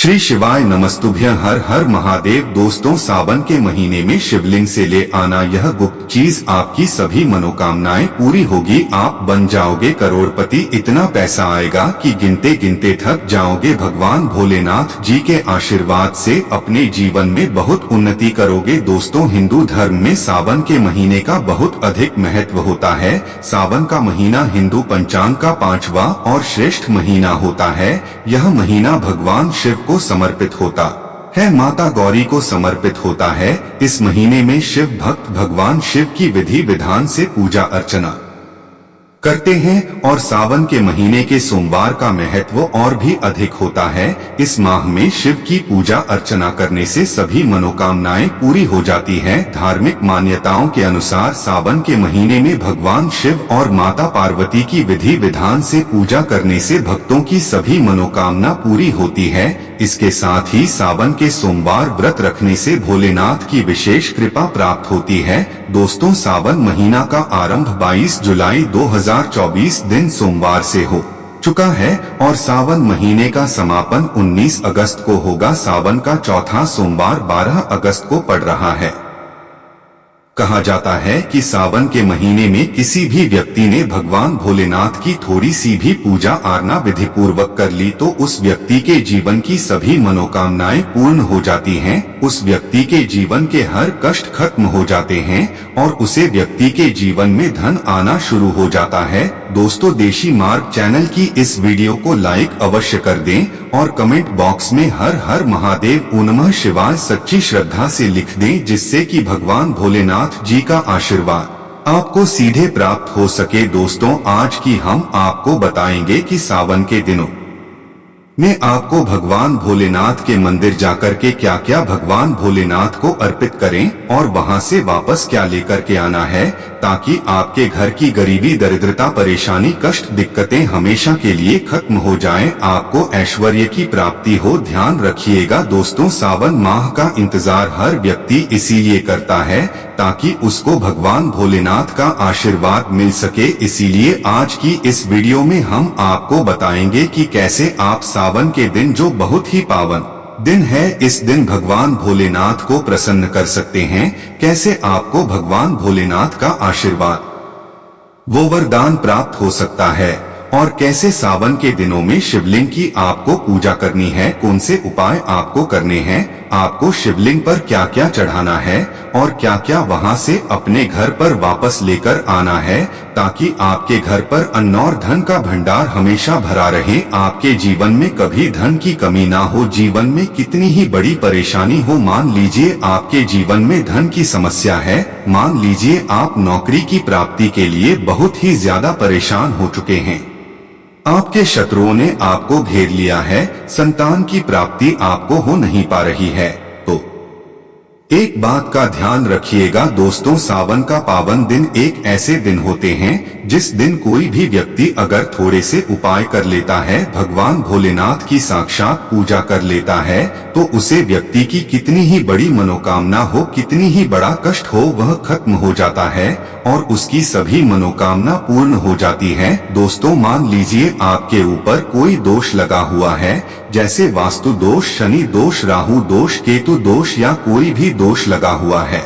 श्री शिवाय नमस्तुभ्य हर हर महादेव। दोस्तों, सावन के महीने में शिवलिंग से ले आना यह गुप्त चीज आपकी सभी मनोकामनाएं पूरी होगी। आप बन जाओगे करोड़पति, इतना पैसा आएगा कि गिनते गिनते थक जाओगे। भगवान भोलेनाथ जी के आशीर्वाद से अपने जीवन में बहुत उन्नति करोगे। दोस्तों, हिंदू धर्म में सावन के महीने का बहुत अधिक महत्व होता है। सावन का महीना हिंदू पंचांग का 5वां और श्रेष्ठ महीना होता है। यह महीना भगवान शिव को समर्पित होता है, माता गौरी को समर्पित होता है। इस महीने में शिव भक्त भगवान शिव की विधि विधान से पूजा अर्चना करते हैं और सावन के महीने के सोमवार का महत्व और भी अधिक होता है। इस माह में शिव की पूजा अर्चना करने से सभी मनोकामनाएं पूरी हो जाती हैं। धार्मिक मान्यताओं के अनुसार सावन के महीने में भगवान शिव और माता पार्वती की विधि विधान से पूजा करने से भक्तों की सभी मनोकामना पूरी होती है। इसके साथ ही सावन के सोमवार व्रत रखने से भोलेनाथ की विशेष कृपा प्राप्त होती है। दोस्तों, सावन महीना का आरंभ 22 जुलाई 2024 दिन सोमवार से हो चुका है और सावन महीने का समापन 19 अगस्त को होगा। सावन का चौथा सोमवार 12 अगस्त को पड़ रहा है। कहा जाता है कि सावन के महीने में किसी भी व्यक्ति ने भगवान भोलेनाथ की थोड़ी सी भी पूजा आराधना विधि पूर्वक कर ली तो उस व्यक्ति के जीवन की सभी मनोकामनाएं पूर्ण हो जाती हैं। उस व्यक्ति के जीवन के हर कष्ट खत्म हो जाते हैं और उसे व्यक्ति के जीवन में धन आना शुरू हो जाता है। दोस्तों, देशी मार्ग चैनल की इस वीडियो को लाइक अवश्य कर दें और कमेंट बॉक्स में हर हर महादेव ओम नमः शिवाय सच्ची श्रद्धा से लिख दें, जिससे कि भगवान भोलेनाथ जी का आशीर्वाद आपको सीधे प्राप्त हो सके। दोस्तों, आज की हम आपको बताएंगे कि सावन के दिनों में आपको भगवान भोलेनाथ के मंदिर जाकर के क्या क्या भगवान भोलेनाथ को अर्पित करें और वहां से वापस क्या लेकर के आना है, ताकि आपके घर की गरीबी, दरिद्रता, परेशानी, कष्ट, दिक्कतें हमेशा के लिए खत्म हो जाएं, आपको ऐश्वर्य की प्राप्ति हो। ध्यान रखिएगा दोस्तों, सावन माह का इंतजार हर व्यक्ति इसीलिए करता है ताकि उसको भगवान भोलेनाथ का आशीर्वाद मिल सके। इसीलिए आज की इस वीडियो में हम आपको बताएंगे कि कैसे आप सावन के दिन, जो बहुत ही पावन दिन है, इस दिन भगवान भोलेनाथ को प्रसन्न कर सकते हैं। कैसे आपको भगवान भोलेनाथ का आशीर्वाद, वो वरदान प्राप्त हो सकता है और कैसे सावन के दिनों में शिवलिंग की आपको पूजा करनी है, कौन से उपाय आपको करने हैं, आपको शिवलिंग पर क्या क्या चढ़ाना है और क्या क्या वहां से अपने घर पर वापस लेकर आना है, ताकि आपके घर पर अन्न और धन का भंडार हमेशा भरा रहे, आपके जीवन में कभी धन की कमी ना हो। जीवन में कितनी ही बड़ी परेशानी हो, मान लीजिए आपके जीवन में धन की समस्या है, मान लीजिए आप नौकरी की प्राप्ति के लिए बहुत ही ज्यादा परेशान हो चुके हैं, आपके शत्रुओं ने आपको घेर लिया है, संतान की प्राप्ति आपको हो नहीं पा रही है, तो एक बात का ध्यान रखिएगा दोस्तों, सावन का पावन दिन एक ऐसे दिन होते हैं जिस दिन कोई भी व्यक्ति अगर थोड़े से उपाय कर लेता है, भगवान भोलेनाथ की साक्षात पूजा कर लेता है, तो उसे व्यक्ति की कितनी ही बड़ी मनोकामना हो, कितनी ही बड़ा कष्ट हो, वह खत्म हो जाता है और उसकी सभी मनोकामना पूर्ण हो जाती है। दोस्तों, मान लीजिए आपके ऊपर कोई दोष लगा हुआ है, जैसे वास्तु दोष, शनि दोष, राहु दोष, केतु दोष या कोई भी दोष लगा हुआ है,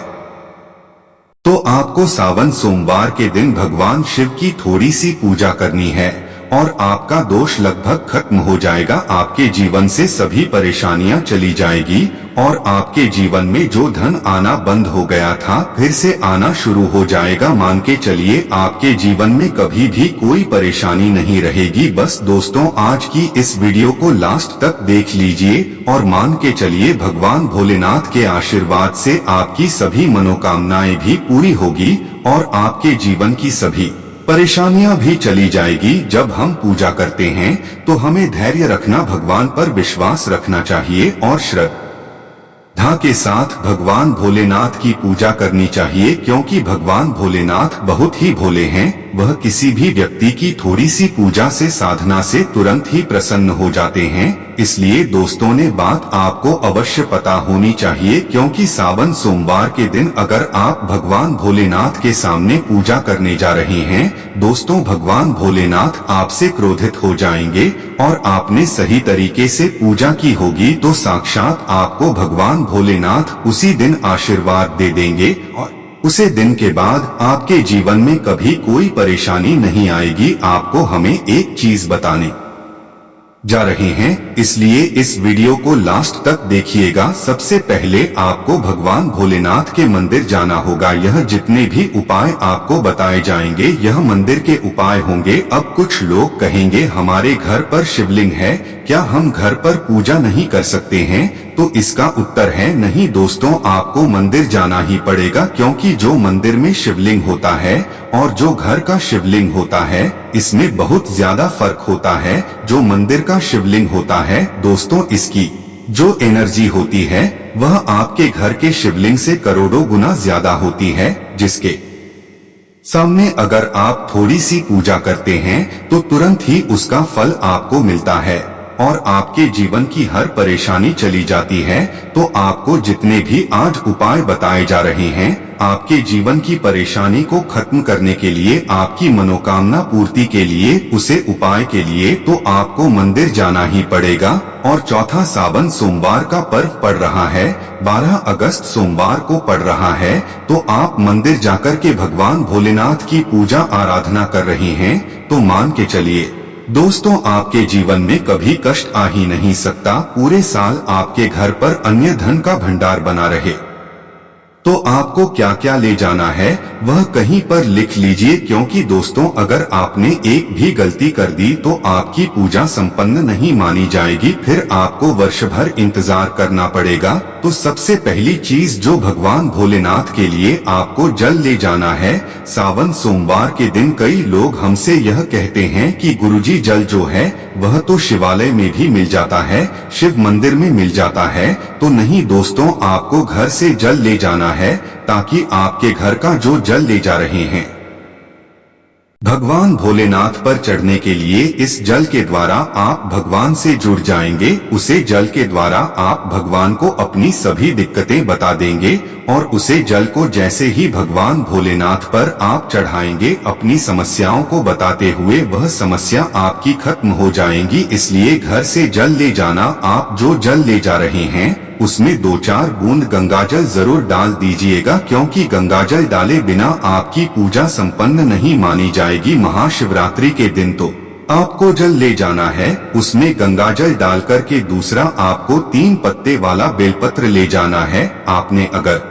तो आपको सावन सोमवार के दिन भगवान शिव की थोड़ी सी पूजा करनी है और आपका दोष लगभग खत्म हो जाएगा। आपके जीवन से सभी परेशानियां चली जाएगी और आपके जीवन में जो धन आना बंद हो गया था, फिर से आना शुरू हो जाएगा। मान के चलिए आपके जीवन में कभी भी कोई परेशानी नहीं रहेगी। बस दोस्तों, आज की इस वीडियो को लास्ट तक देख लीजिए और मान के चलिए भगवान भोलेनाथ के आशीर्वाद से आपकी सभी मनोकामनाएं भी पूरी होगी और आपके जीवन की सभी परेशानियां भी चली जाएगी। जब हम पूजा करते हैं तो हमें धैर्य रखना, भगवान पर विश्वास रखना चाहिए और श्रद्धा के साथ भगवान भोलेनाथ की पूजा करनी चाहिए, क्योंकि भगवान भोलेनाथ बहुत ही भोले हैं। वह किसी भी व्यक्ति की थोड़ी सी पूजा से, साधना से तुरंत ही प्रसन्न हो जाते हैं। इसलिए दोस्तों ने बात आपको अवश्य पता होनी चाहिए, क्योंकि सावन सोमवार के दिन अगर आप भगवान भोलेनाथ के सामने पूजा करने जा रहे हैं दोस्तों, भगवान भोलेनाथ आपसे क्रोधित हो जाएंगे और आपने सही तरीके से पूजा की होगी तो साक्षात आपको भगवान भोलेनाथ उसी दिन आशीर्वाद दे देंगे और उसे दिन के बाद आपके जीवन में कभी कोई परेशानी नहीं आएगी। आपको हमें एक चीज बताने जा रहे हैं, इसलिए इस वीडियो को लास्ट तक देखिएगा। सबसे पहले आपको भगवान भोलेनाथ के मंदिर जाना होगा। यह जितने भी उपाय आपको बताए जाएंगे यह मंदिर के उपाय होंगे। अब कुछ लोग कहेंगे हमारे घर पर शिवलिंग है, क्या हम घर पर पूजा नहीं कर सकते हैं? तो इसका उत्तर है नहीं दोस्तों, आपको मंदिर जाना ही पड़ेगा, क्योंकि जो मंदिर में शिवलिंग होता है और जो घर का शिवलिंग होता है इसमें बहुत ज्यादा फर्क होता है। जो मंदिर का शिवलिंग होता है दोस्तों, इसकी जो एनर्जी होती है वह आपके घर के शिवलिंग से करोड़ों गुना ज्यादा होती है, जिसके सामने अगर आप थोड़ी सी पूजा करते हैं तो तुरंत ही उसका फल आपको मिलता है और आपके जीवन की हर परेशानी चली जाती है। तो आपको जितने भी आज उपाय बताए जा रहे हैं आपके जीवन की परेशानी को खत्म करने के लिए, आपकी मनोकामना पूर्ति के लिए, उसे उपाय के लिए तो आपको मंदिर जाना ही पड़ेगा। और चौथा सावन सोमवार का पर्व पड़ रहा है, 12 अगस्त सोमवार को पड़ रहा है, तो आप मंदिर जाकर के भगवान भोलेनाथ की पूजा आराधना कर रहे हैं तो मान के चलिए दोस्तों, आपके जीवन में कभी कष्ट आ ही नहीं सकता। पूरे साल आपके घर पर अन्य धन का भंडार बना रहे। तो आपको क्या क्या ले जाना है वह कहीं पर लिख लीजिए, क्योंकि दोस्तों अगर आपने एक भी गलती कर दी तो आपकी पूजा संपन्न नहीं मानी जाएगी, फिर आपको वर्ष भर इंतजार करना पड़ेगा। तो सबसे पहली चीज जो भगवान भोलेनाथ के लिए आपको जल ले जाना है। सावन सोमवार के दिन कई लोग हमसे यह कहते हैं कि गुरुजी जल जो है वह तो शिवालय में भी मिल जाता है, शिव मंदिर में मिल जाता है। तो नहीं दोस्तों, आपको घर से जल ले जाना है ताकि आपके घर का जो जल ले जा रहे हैं भगवान भोलेनाथ पर चढ़ने के लिए, इस जल के द्वारा आप भगवान से जुड़ जाएंगे। उसे जल के द्वारा आप भगवान को अपनी सभी दिक्कतें बता देंगे और उसे जल को जैसे ही भगवान भोलेनाथ पर आप चढ़ाएंगे अपनी समस्याओं को बताते हुए वह समस्या आपकी खत्म हो जाएंगी। इसलिए घर से जल ले जाना, आप जो जल ले जा रहे हैं उसमें 2-4 बूंद गंगाजल जरूर डाल दीजिएगा, क्योंकि गंगाजल डाले बिना आपकी पूजा संपन्न नहीं मानी जाएगी। महाशिवरात्रि के दिन तो आपको जल ले जाना है, उसमें गंगाजल डालकर के दूसरा आपको 3 पत्ते वाला बेलपत्र ले जाना है। आपने अगर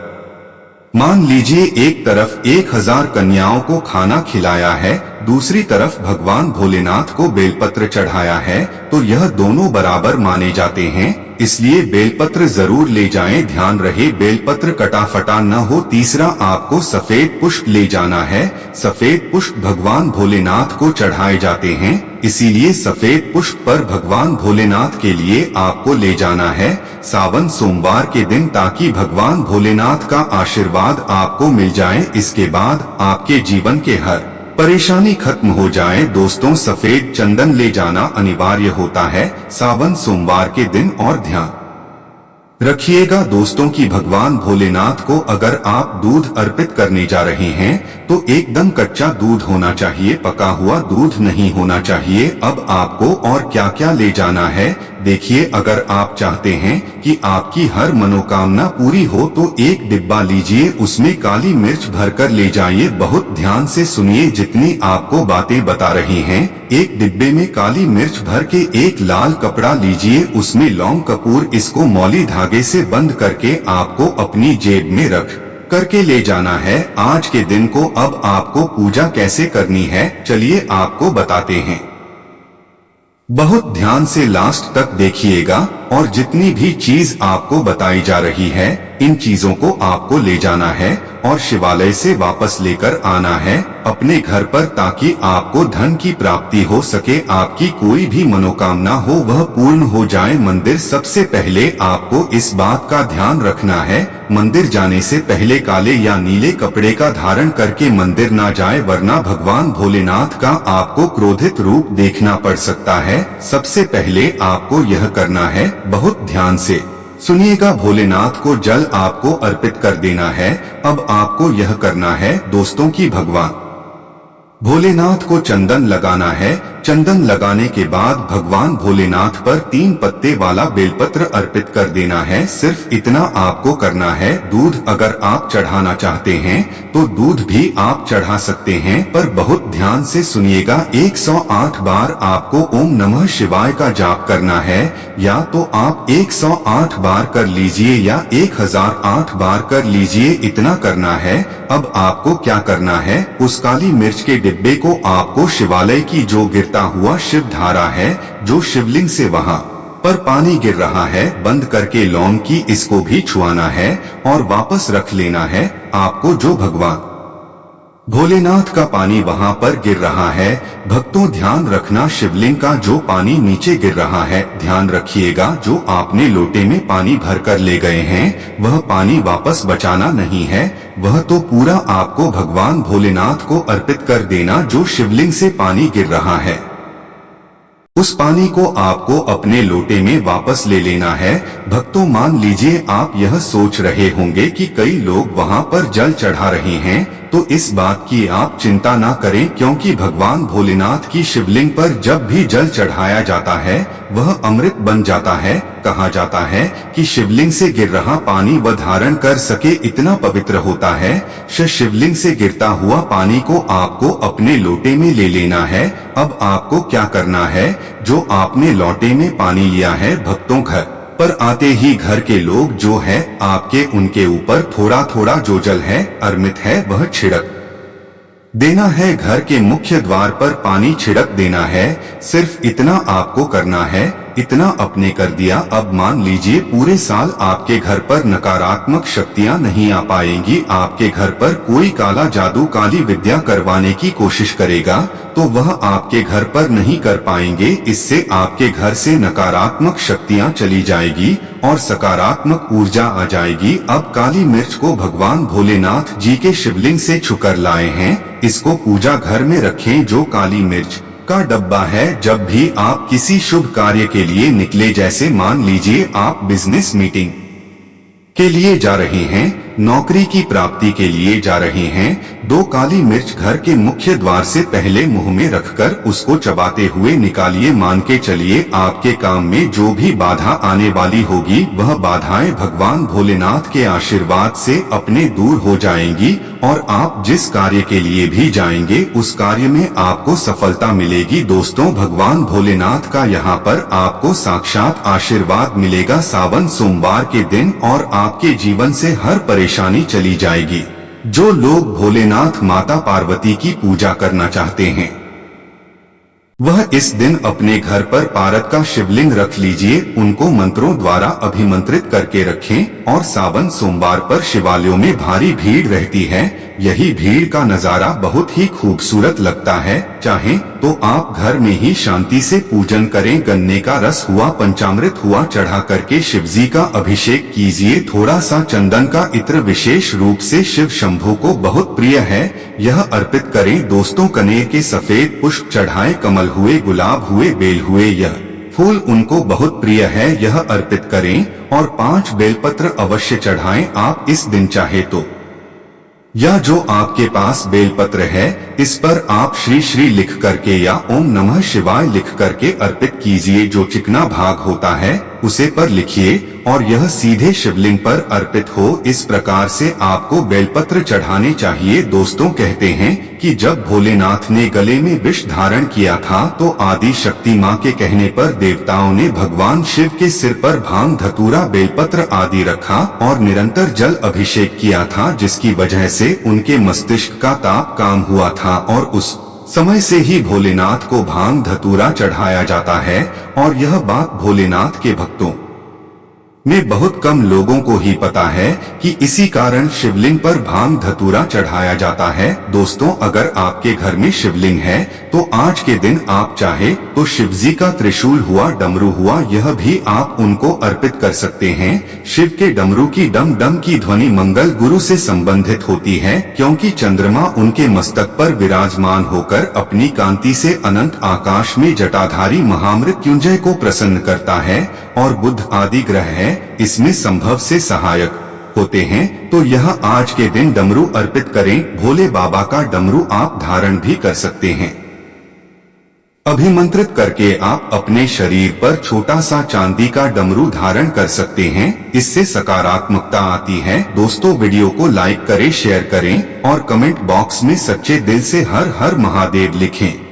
मान लीजिए एक तरफ 1000 कन्याओं को खाना खिलाया है, दूसरी तरफ भगवान भोलेनाथ को बेलपत्र चढ़ाया है, तो यह दोनों बराबर माने जाते हैं। इसलिए बेलपत्र जरूर ले जाएं, ध्यान रहे बेलपत्र कटा फटा न हो। तीसरा आपको सफेद पुष्प ले जाना है। सफेद पुष्प भगवान भोलेनाथ को चढ़ाए जाते हैं, इसीलिए सफेद पुष्प पर भगवान भोलेनाथ के लिए आपको ले जाना है सावन सोमवार के दिन, ताकि भगवान भोलेनाथ का आशीर्वाद आपको मिल जाए। इसके बाद आपके जीवन के हर परेशानी खत्म हो जाए। दोस्तों सफेद चंदन ले जाना अनिवार्य होता है सावन सोमवार के दिन, और ध्यान रखिएगा दोस्तों कि भगवान भोलेनाथ को अगर आप दूध अर्पित करने जा रहे हैं तो एकदम कच्चा दूध होना चाहिए, पका हुआ दूध नहीं होना चाहिए। अब आपको और क्या क्या ले जाना है देखिए, अगर आप चाहते हैं कि आपकी हर मनोकामना पूरी हो तो एक डिब्बा लीजिए, उसमें काली मिर्च भरकर ले जाइए। बहुत ध्यान से सुनिए जितनी आपको बातें बता रही हैं। एक डिब्बे में काली मिर्च भर के एक लाल कपड़ा लीजिए, उसमें लौंग कपूर, इसको मौली धागे से बंद करके आपको अपनी जेब में रख करके ले जाना है आज के दिन को। अब आपको पूजा कैसे करनी है चलिए आपको बताते हैं। बहुत ध्यान से लास्ट तक देखिएगा और जितनी भी चीज आपको बताई जा रही है इन चीजों को आपको ले जाना है और शिवालय से वापस लेकर आना है अपने घर पर, ताकि आपको धन की प्राप्ति हो सके, आपकी कोई भी मनोकामना हो वह पूर्ण हो जाए। मंदिर सबसे पहले आपको इस बात का ध्यान रखना है, मंदिर जाने से पहले काले या नीले कपड़े का धारण करके मंदिर ना जाए, वरना भगवान भोलेनाथ का आपको क्रोधित रूप देखना पड़ सकता है। सबसे पहले आपको यह करना है, बहुत ध्यान से सुनिएगा, भोलेनाथ को जल आपको अर्पित कर देना है। अब आपको यह करना है दोस्तों की भगवान भोलेनाथ को चंदन लगाना है। चंदन लगाने के बाद भगवान भोलेनाथ पर 3 पत्ते वाला बेलपत्र अर्पित कर देना है। सिर्फ इतना आपको करना है। दूध अगर आप चढ़ाना चाहते हैं तो दूध भी आप चढ़ा सकते हैं, पर बहुत ध्यान से सुनिएगा, 108 बार आपको ओम नमः शिवाय का जाप करना है। या तो आप 108 बार कर लीजिए या 1008 बार कर लीजिए, इतना करना है। अब आपको क्या करना है, उस काली मिर्च के डिब्बे को आपको शिवालय की जो गिरता हुआ शिव धारा है, जो शिवलिंग से वहां पर पानी गिर रहा है, बंद करके लौंग की इसको भी छुआना है और वापस रख लेना है। आपको जो भगवान भोलेनाथ का पानी वहां पर गिर रहा है, भक्तों ध्यान रखना, शिवलिंग का जो पानी नीचे गिर रहा है, ध्यान रखिएगा, जो आपने लोटे में पानी भरकर ले गए हैं वह पानी वापस बचाना नहीं है, वह तो पूरा आपको भगवान भोलेनाथ को अर्पित कर देना। जो शिवलिंग से पानी गिर रहा है उस पानी को आपको अपने लोटे में वापस ले लेना है। भक्तों मान लीजिए आप यह सोच रहे होंगे कि कई लोग वहां पर जल चढ़ा रहे हैं, तो इस बात की आप चिंता ना करें, क्योंकि भगवान भोलेनाथ की शिवलिंग पर जब भी जल चढ़ाया जाता है वह अमृत बन जाता है। कहा जाता है कि शिवलिंग से गिर रहा पानी वह धारण कर सके इतना पवित्र होता है। शिवलिंग से गिरता हुआ पानी को आपको अपने लोटे में ले लेना है। अब आपको क्या करना है, जो आपने लोटे में पानी लिया है, भक्तों घर पर आते ही घर के लोग जो है आपके उनके ऊपर थोड़ा थोड़ा जो जल है अर्पित है वह छिड़क देना है। घर के मुख्य द्वार पर पानी छिड़क देना है। सिर्फ इतना आपको करना है, इतना अपने कर दिया। अब मान लीजिए पूरे साल आपके घर पर नकारात्मक शक्तियां नहीं आ पाएंगी, आपके घर पर कोई काला जादू काली विद्या करवाने की कोशिश करेगा तो वह आपके घर पर नहीं कर पाएंगे। इससे आपके घर से नकारात्मक शक्तियां चली जाएगी और सकारात्मक ऊर्जा आ जाएगी। अब काली मिर्च को भगवान भोलेनाथ जी के शिवलिंग से छुकर लाए हैं, इसको पूजा घर में रखें। जो काली मिर्च का डब्बा है, जब भी आप किसी शुभ कार्य के लिए निकले, जैसे मान लीजिए आप बिजनेस मीटिंग के लिए जा रहे हैं, नौकरी की प्राप्ति के लिए जा रहे हैं, 2 काली मिर्च घर के मुख्य द्वार से पहले मुंह में रखकर उसको चबाते हुए निकालिए। मान के चलिए आपके काम में जो भी बाधा आने वाली होगी वह बाधाएं भगवान भोलेनाथ के आशीर्वाद से अपने दूर हो जाएंगी और आप जिस कार्य के लिए भी जाएंगे उस कार्य में आपको सफलता मिलेगी। दोस्तों भगवान भोलेनाथ का यहाँ पर आपको साक्षात आशीर्वाद मिलेगा सावन सोमवार के दिन, और आपके जीवन से हर परेशानी चली जाएगी। जो लोग भोलेनाथ माता पार्वती की पूजा करना चाहते हैं वह इस दिन अपने घर पर पारद का शिवलिंग रख लीजिए, उनको मंत्रों द्वारा अभिमंत्रित करके रखें। और सावन सोमवार पर शिवालयों में भारी भीड़ रहती है, यही भीड़ का नजारा बहुत ही खूबसूरत लगता है। चाहें तो आप घर में ही शांति से पूजन करें, गन्ने का रस हुआ, पंचामृत हुआ चढ़ा करके शिवजी का अभिषेक कीजिए। थोड़ा सा चंदन का इत्र विशेष रूप से शिव शंभू को बहुत प्रिय है, यह अर्पित करें। दोस्तों कनेर के सफेद पुष्प चढ़ाएं, कमल हुए, गुलाब हुए, बेल हुए, यह फूल उनको बहुत प्रिय है, यह अर्पित करें। और 5 बेलपत्र अवश्य चढ़ाएं आप इस दिन चाहे तो, या जो आपके पास बेलपत्र है इस पर आप श्री श्री लिख करके या ओम नमः शिवाय लिख करके अर्पित कीजिए। जो चिकना भाग होता है उसे पर लिखिए और यह सीधे शिवलिंग पर अर्पित हो। इस प्रकार से आपको बेलपत्र चढ़ाने चाहिए। दोस्तों कहते हैं कि जब भोलेनाथ ने गले में विष धारण किया था तो आदि शक्ति मां के कहने पर देवताओं ने भगवान शिव के सिर पर भांग धतूरा बेलपत्र आदि रखा और निरंतर जल अभिषेक किया था, जिसकी वजह से उनके मस्तिष्क का ताप काम हुआ था और उस समय से ही भोलेनाथ को भांग धतूरा चढ़ाया जाता है। और यह बात भोलेनाथ के भक्तों में बहुत कम लोगों को ही पता है कि इसी कारण शिवलिंग पर भांग धतूरा चढ़ाया जाता है। दोस्तों, अगर आपके घर में शिवलिंग है तो आज के दिन आप चाहे तो शिवजी का त्रिशूल हुआ, डमरू हुआ, यह भी आप उनको अर्पित कर सकते हैं। शिव के डमरू की डम डम की ध्वनि मंगल गुरु से संबंधित होती है, क्योंकि चंद्रमा उनके मस्तक पर विराजमान होकर अपनी कांति से अनंत आकाश में जटाधारी महामृत्युंजय को प्रसन्न करता है और बुध आदि ग्रह है इसमें संभव से सहायक होते हैं। तो यह आज के दिन डमरू अर्पित करें। भोले बाबा का डमरू आप धारण भी कर सकते हैं। अभिमंत्रित करके आप अपने शरीर पर छोटा सा चांदी का डमरू धारण कर सकते हैं। इससे सकारात्मकता आती है। दोस्तों, वीडियो को लाइक करें, शेयर करें और कमेंट बॉक्स में सच्चे दिल से हर हर महादेव लिखें।